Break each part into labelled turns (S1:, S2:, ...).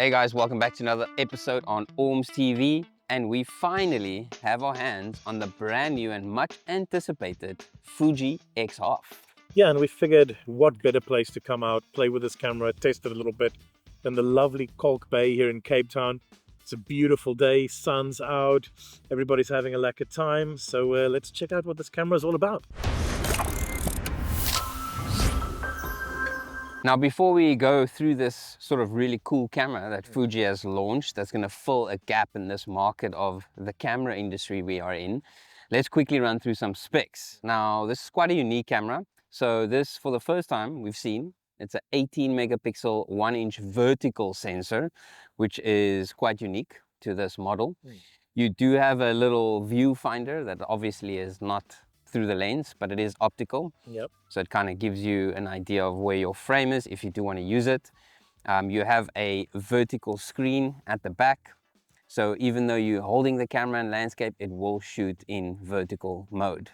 S1: Hey guys, welcome back to another episode on Orms TV, and we finally have our hands on the brand new and much anticipated Fuji X-HALF.
S2: Yeah, and we figured what better place to come out, play with this camera, test it a little bit, than the lovely Kalk Bay here in Cape Town. It's a beautiful day, sun's out, everybody's having a lekker time, so let's check out what this camera is all about.
S1: Now, before we go through this sort of really cool camera that Fuji has launched that's going to fill a gap in this market of the camera industry we are in, let's quickly run through some specs. Now, this is quite a unique camera. So this, for the first time, we've seen, it's an 18 megapixel 1-inch vertical sensor, which is quite unique to this model. You do have a little viewfinder that obviously is not through the lens, but it is optical.
S2: Yep.
S1: So it kind of gives you an idea of where your frame is if you do want to use it. You have a vertical screen at the back. So even though you're holding the camera in landscape, it will shoot in vertical mode.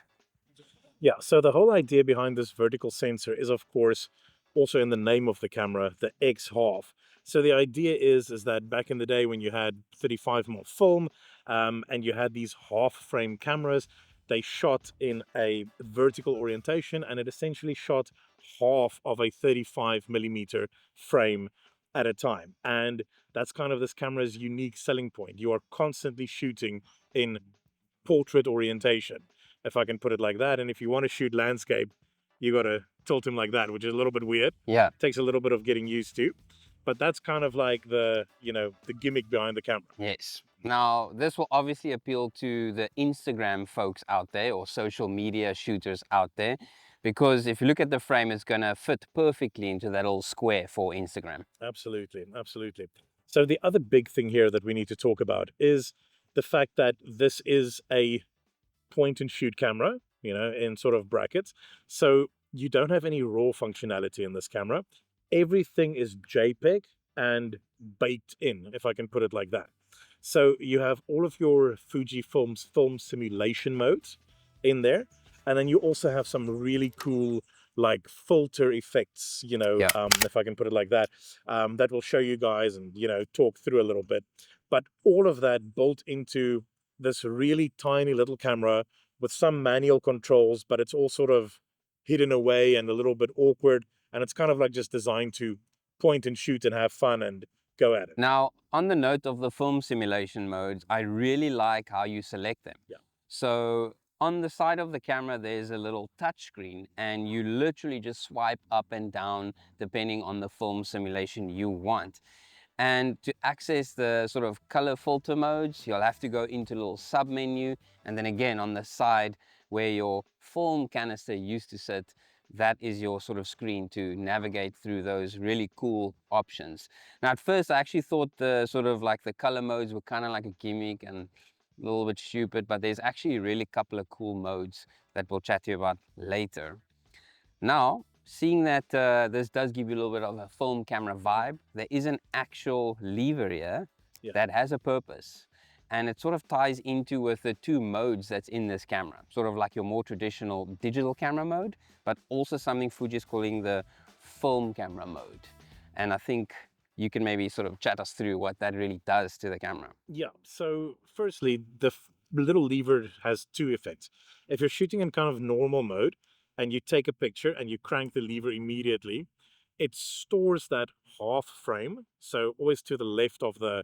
S2: Yeah, so the whole idea behind this vertical sensor is, of course, also in the name of the camera, the X-HALF. So the idea is that back in the day when you had 35mm film and you had these half-frame cameras, they shot in a vertical orientation, and it essentially shot half of a 35mm frame at a time. And that's kind of this camera's unique selling point. You are constantly shooting in portrait orientation, if I can put it like that. And if you want to shoot landscape, you got to tilt him like that, which is a little bit weird.
S1: Yeah.
S2: Takes a little bit of getting used to, but that's kind of like the gimmick behind the camera.
S1: Yes. Now, this will obviously appeal to the Instagram folks out there or social media shooters out there, because if you look at the frame, it's going to fit perfectly into that little square for Instagram.
S2: Absolutely, absolutely. So the other big thing here that we need to talk about is the fact that this is a point and shoot camera, in sort of brackets. So you don't have any RAW functionality in this camera. Everything is JPEG and baked in, if I can put it like that. So you have all of your Fujifilm's film simulation modes in there. And then you also have some really cool like filter effects, if I can put it like that, that will show you guys and, talk through a little bit. But all of that built into this really tiny little camera with some manual controls, but it's all sort of hidden away and a little bit awkward. And it's kind of like just designed to point and shoot and have fun and go at it.
S1: Now, on the note of the film simulation modes, I really like how you select them.
S2: Yeah.
S1: So on the side of the camera, there's a little touch screen, and you literally just swipe up and down depending on the film simulation you want. And to access the sort of color filter modes, you'll have to go into a little sub menu, and then again on the side where your film canister used to sit, that is your sort of screen to navigate through those really cool options. Now, at first, I actually thought the sort of like the color modes were kind of like a gimmick and a little bit stupid, but there's actually really a couple of cool modes that we'll chat to you about later. Now, seeing that this does give you a little bit of a film camera vibe, there is an actual lever here that has a purpose. And it sort of ties into with the two modes that's in this camera, sort of like your more traditional digital camera mode, but also something Fuji is calling the film camera mode. And I think you can maybe sort of chat us through what that really does to the camera.
S2: Yeah, so firstly, the little lever has two effects. If you're shooting in kind of normal mode and you take a picture and you crank the lever immediately, it stores that half frame. So always to the left of the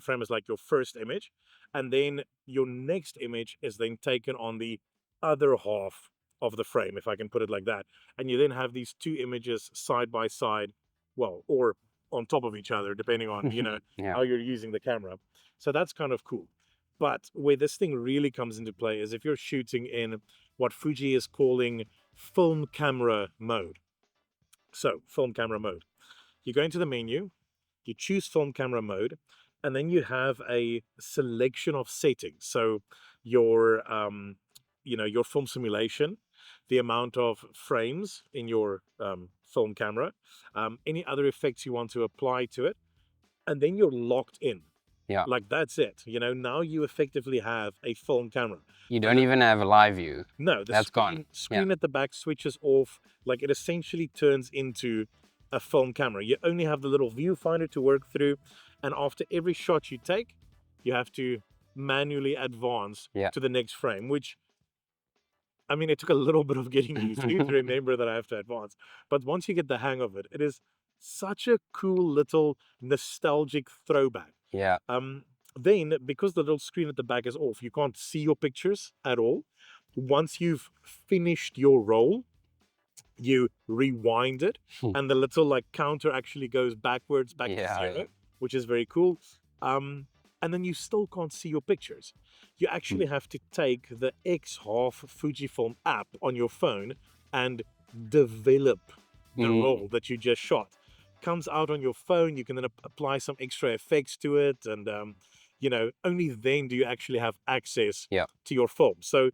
S2: frame is like your first image. And then your next image is then taken on the other half of the frame, if I can put it like that. And you then have these two images side by side, well, or on top of each other, depending on, how you're using the camera. So that's kind of cool. But where this thing really comes into play is if you're shooting in what Fuji is calling film camera mode. So film camera mode. You go into the menu, you choose film camera mode, and then you have a selection of settings. So your, your film simulation, the amount of frames in your film camera, any other effects you want to apply to it, and then you're locked in.
S1: Yeah.
S2: Like that's it. Now you effectively have a film camera.
S1: You don't even have a live view.
S2: No,
S1: that's gone.
S2: Screen at the back switches off. Like it essentially turns into a film camera. You only have the little viewfinder to work through, And after every shot you take, you have to manually advance
S1: Yeah.
S2: to the next frame, which, I mean, it took a little bit of getting used to remember that I have to advance. But once you get the hang of it, it is such a cool little nostalgic throwback.
S1: Yeah.
S2: Then, because the little screen at the back is off, you can't see your pictures at all. Once you've finished your roll, you rewind it, and the little like counter actually goes backwards back to
S1: Yeah,
S2: 0,
S1: yeah.
S2: which is very cool. And then you still can't see your pictures. You actually have to take the X-HALF Fujifilm app on your phone and develop the roll that you just shot. Comes out on your phone, you can then apply some extra effects to it, and you know, only then do you actually have access
S1: Yeah.
S2: to your film. So,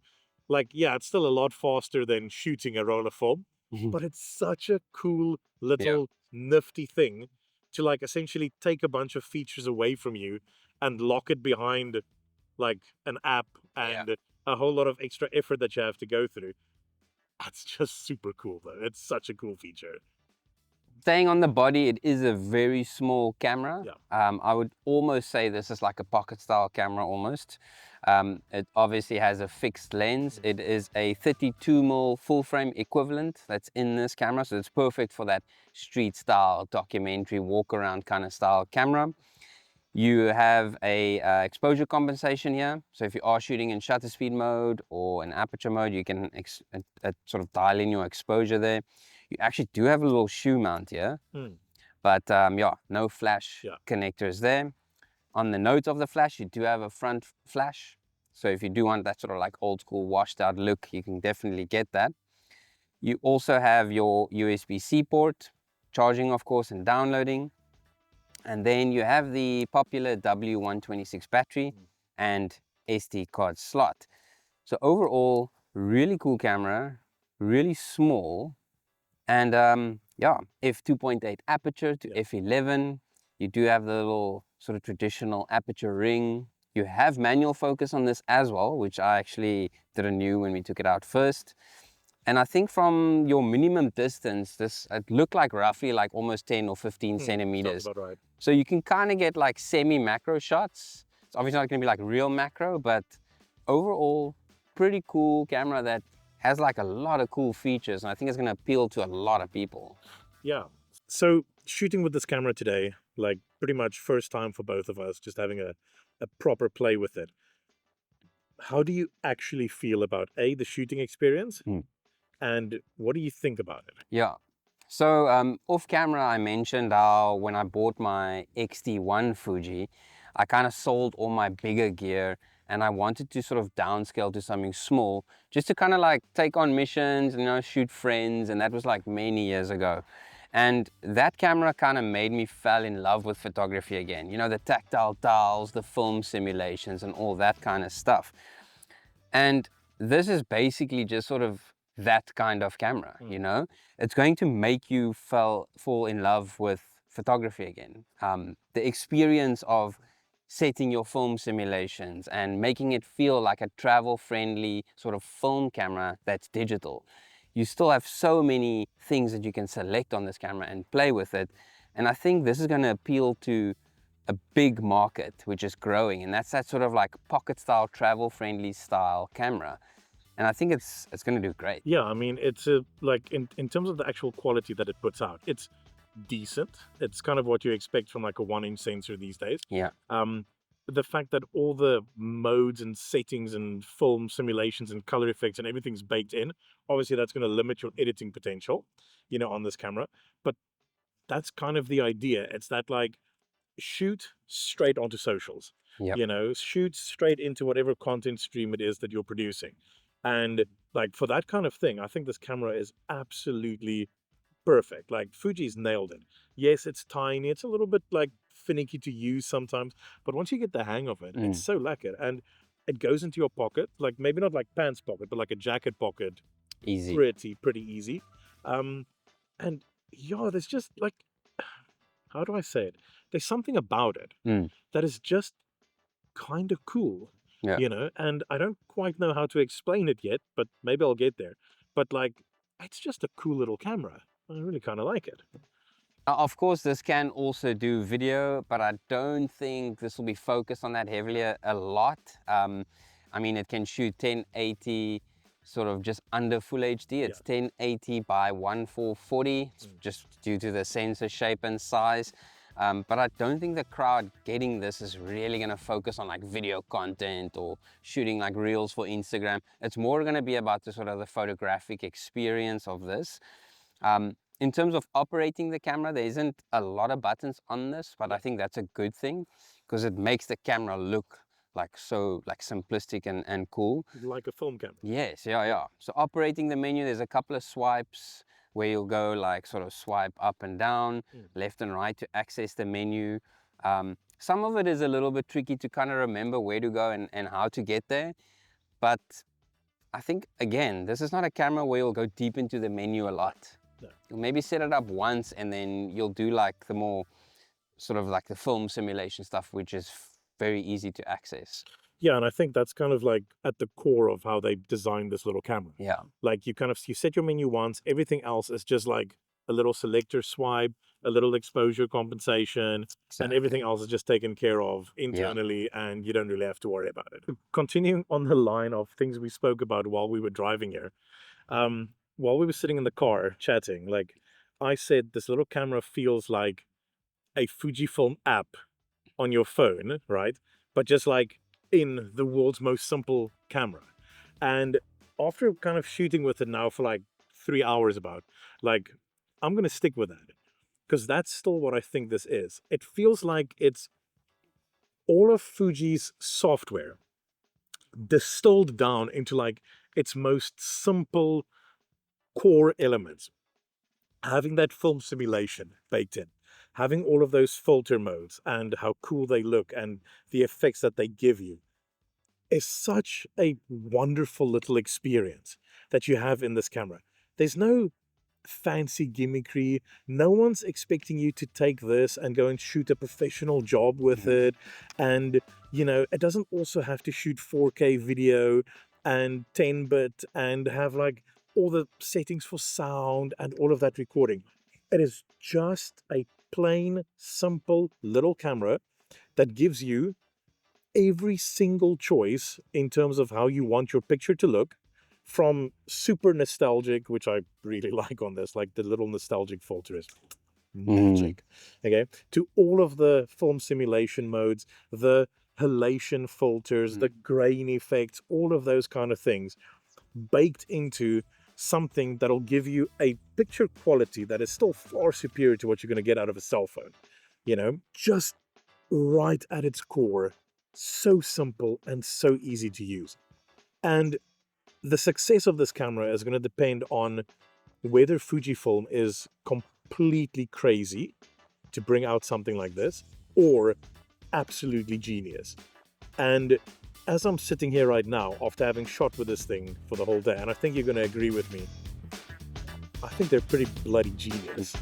S2: like, yeah, it's still a lot faster than shooting a roll of film, but it's such a cool little nifty thing to like essentially take a bunch of features away from you and lock it behind like an app and a whole lot of extra effort that you have to go through. That's just super cool though. It's such a cool feature.
S1: Staying on the body, it is a very small camera.
S2: Yeah.
S1: I would almost say this is like a pocket style camera almost. It obviously has a fixed lens. It is a 32mm full frame equivalent that's in this camera. So it's perfect for that street style, documentary, walk around kind of style camera. You have a exposure compensation here. So if you are shooting in shutter speed mode or in aperture mode, you can sort of dial in your exposure there. You actually do have a little shoe mount here, but yeah, no flash connectors there. On the note of the flash, you do have a front flash. So if you do want that sort of like old school washed out look, you can definitely get that. You also have your USB-C port, charging of course and downloading. And then you have the popular W126 battery and SD card slot. So overall, really cool camera, really small, and yeah, f2.8 aperture to f11. You do have the little sort of traditional aperture ring. You have manual focus on this as well, which I actually didn't know when we took it out first. And I think from your minimum distance, it looked like roughly like almost 10 or 15 centimeters.
S2: Sounds about right.
S1: So you can kind of get like semi-macro shots. It's obviously not going to be like real macro, but overall, pretty cool camera that has like a lot of cool features. And I think it's going to appeal to a lot of people.
S2: Yeah. So shooting with this camera today, like pretty much first time for both of us, just having a proper play with it. How do you actually feel about the shooting experience? And what do you think about it?
S1: Yeah. So off camera, I mentioned how when I bought my XT1 Fuji, I kind of sold all my bigger gear and I wanted to sort of downscale to something small just to kind of like take on missions, you know, shoot friends. And that was like many years ago. And that camera kind of made me fall in love with photography again. You know, the tactile dials, the film simulations and all that kind of stuff. And this is basically just sort of that kind of camera, you know? It's going to make you fall in love with photography again. The experience of setting your film simulations and making it feel like a travel-friendly sort of film camera that's digital. You still have so many things that you can select on this camera and play with it. And I think this is going to appeal to a big market which is growing, and that's that sort of like pocket style, travel friendly style camera. And I think it's going to do great.
S2: Yeah, I mean, it's like in terms of the actual quality that it puts out, it's decent. It's kind of what you expect from like a 1-inch sensor these days.
S1: Yeah.
S2: The fact that all the modes and settings and film simulations and color effects and everything's baked in, obviously that's going to limit your editing potential, you know, on this camera. But that's kind of the idea. It's that like shoot straight onto socials.
S1: Yep.
S2: You know, shoot straight into whatever content stream it is that you're producing. And like for that kind of thing, I think this camera is absolutely perfect. Like Fuji's nailed it. Yes, it's tiny. It's a little bit like finicky to use sometimes, but once you get the hang of it, it's so lacquer. And it goes into your pocket, like maybe not like pants pocket, but like a jacket pocket.
S1: Easy.
S2: Pretty easy. And yeah, there's just like, how do I say it? There's something about it that is just kind of cool, you know, and I don't quite know how to explain it yet, but maybe I'll get there. But like, it's just a cool little camera. I really kind of like it.
S1: Of course, this can also do video, but I don't think this will be focused on that heavily a lot. I mean, it can shoot 1080, sort of just under Full HD. It's 1080 by 1440, just due to the sensor shape and size. But I don't think the crowd getting this is really going to focus on like video content or shooting like reels for Instagram. It's more going to be about the sort of the photographic experience of this. In terms of operating the camera, there isn't a lot of buttons on this, but I think that's a good thing because it makes the camera look like so like simplistic and cool.
S2: Like a film camera.
S1: Yes, yeah. So operating the menu, there's a couple of swipes where you'll go like sort of swipe up and down, left and right to access the menu. Some of it is a little bit tricky to kind of remember where to go and how to get there. But I think, again, this is not a camera where you'll go deep into the menu a lot.
S2: No.
S1: You'll maybe set it up once and then you'll do like the more sort of like the film simulation stuff, which is very easy to access.
S2: Yeah, and I think that's kind of like at the core of how they designed this little camera.
S1: Yeah.
S2: Like you set your menu once, everything else is just like a little selector swipe, a little exposure compensation, and everything else is just taken care of internally, and you don't really have to worry about it. Continuing on the line of things we spoke about while we were driving here, while we were sitting in the car chatting, like I said, this little camera feels like a Fujifilm app on your phone, right? But just like in the world's most simple camera. And after kind of shooting with it now for like 3 hours about, like, I'm going to stick with that because that's still what I think this is. It feels like it's all of Fuji's software distilled down into like its most simple core elements. Having that film simulation baked in, having all of those filter modes and how cool they look and the effects that they give you is such a wonderful little experience that you have in this camera. There's no fancy gimmickry. No one's expecting you to take this and go and shoot a professional job with it. And, you know, it doesn't also have to shoot 4K video and 10-bit and have like all the settings for sound and all of that recording. It is just a plain, simple little camera that gives you every single choice in terms of how you want your picture to look, from super nostalgic, which I really like on this, like the little nostalgic filter is magic, okay, to all of the film simulation modes, the halation filters, the grain effects, all of those kind of things baked into something that'll give you a picture quality that is still far superior to what you're going to get out of a cell phone. You know, just right at its core, so simple and so easy to use. And the success of this camera is going to depend on whether Fujifilm is completely crazy to bring out something like this or absolutely genius. And as I'm sitting here right now, after having shot with this thing for the whole day, and I think you're going to agree with me, I think they're pretty bloody genius.